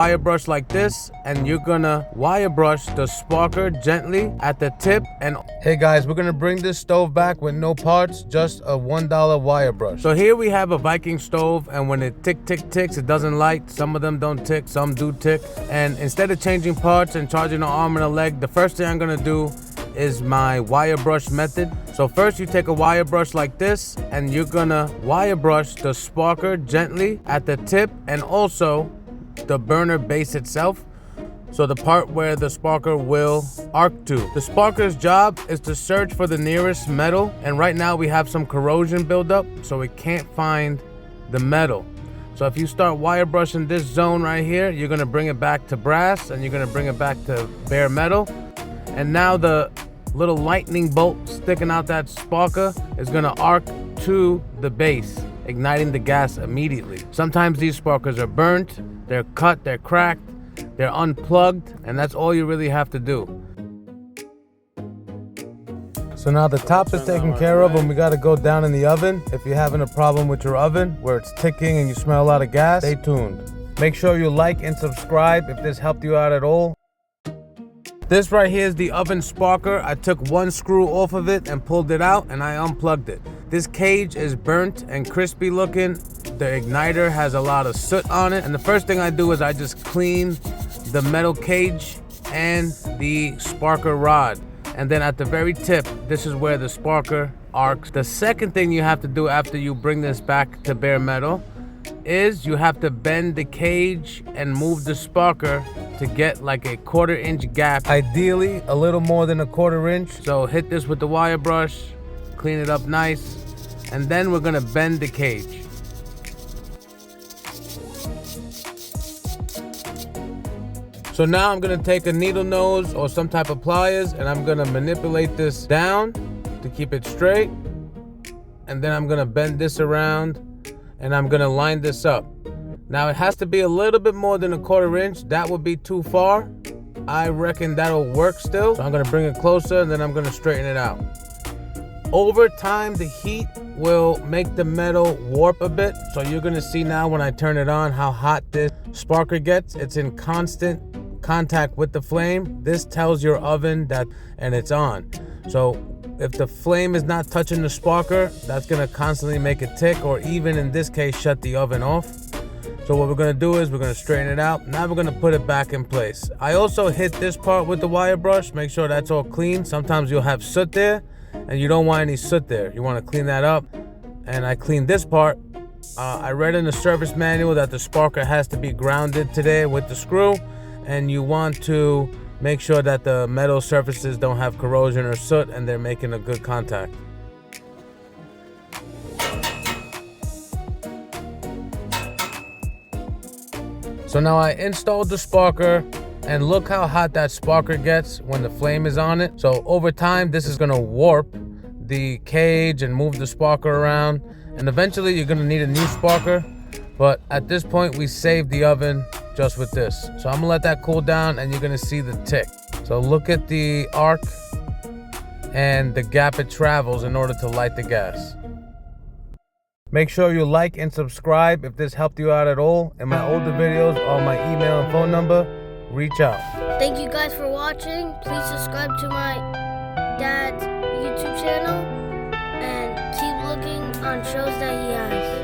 wire brush like this, and you're gonna wire brush the sparker gently at the tip. And hey guys, we're gonna bring this stove back with no parts, just a $1 wire brush. So here we have a Viking stove, and when it ticks, it doesn't light. Some of them don't tick, some do tick. And instead of changing parts and charging an arm and a leg, the first thing I'm gonna do is my wire brush method. So first you take a wire brush like this, and you're gonna wire brush the sparker gently at the tip, and also the burner base itself, so the part where the sparker will arc to. The sparker's job is to search for the nearest metal, and right now we have some corrosion buildup, so it can't find the metal. So if you start wire brushing this zone right here, you're gonna bring it back to brass, and you're gonna bring it back to bare metal. And now the little lightning bolt sticking out that sparker is gonna arc to the base, igniting the gas immediately. Sometimes these sparkers are burnt, they're cut, they're cracked, they're unplugged, and that's all you really have to do. So now the top is taken care of, and we gotta go down in the oven. If you're having a problem with your oven where it's ticking and you smell a lot of gas, stay tuned. Make sure you like and subscribe if this helped you out at all. This right here is the oven sparker. I took one screw off of it and pulled it out, and I unplugged it. This cage is burnt and crispy looking. The igniter has a lot of soot on it. And the first thing I do is I just clean the metal cage and the sparker rod. And then at the very tip, this is where the sparker arcs. The second thing you have to do after you bring this back to bare metal is you have to bend the cage and move the sparker to get like a 1/4 inch gap, ideally a little more than a 1/4 inch. So hit this with the wire brush, clean it up nice, and then we're gonna bend the cage. So now I'm gonna take a needle nose or some type of pliers, and I'm gonna manipulate this down to keep it straight, and then I'm gonna bend this around, and I'm gonna line this up. Now it has to be a little bit more than a 1/4 inch. That would be too far. I reckon that'll work still. So I'm gonna bring it closer, and then I'm gonna straighten it out. Over time, the heat will make the metal warp a bit. So you're gonna see now when I turn it on how hot this sparker gets. It's in constant contact with the flame. This tells your oven that, and it's on. So if the flame is not touching the sparker, that's gonna constantly make it tick, or even in this case, shut the oven off. So what we're gonna do is we're gonna straighten it out. Now we're gonna put it back in place. I also hit this part with the wire brush, make sure that's all clean. Sometimes you'll have soot there, and you don't want any soot there. You wanna clean that up. And I cleaned this part. I read in the service manual that the sparker has to be grounded today with the screw, and you want to make sure that the metal surfaces don't have corrosion or soot, and they're making a good contact. So now I installed the sparker, and look how hot that sparker gets when the flame is on it. So over time, this is gonna warp the cage and move the sparker around, and eventually you're gonna need a new sparker. But at this point, we saved the oven just with this. So I'm gonna let that cool down, and you're gonna see the tick. So look at the arc and the gap it travels in order to light the gas. Make sure you like and subscribe if this helped you out at all. In my older videos, or my email and phone number, reach out. Thank you guys for watching. Please subscribe to my dad's YouTube channel and keep looking on shows that he has.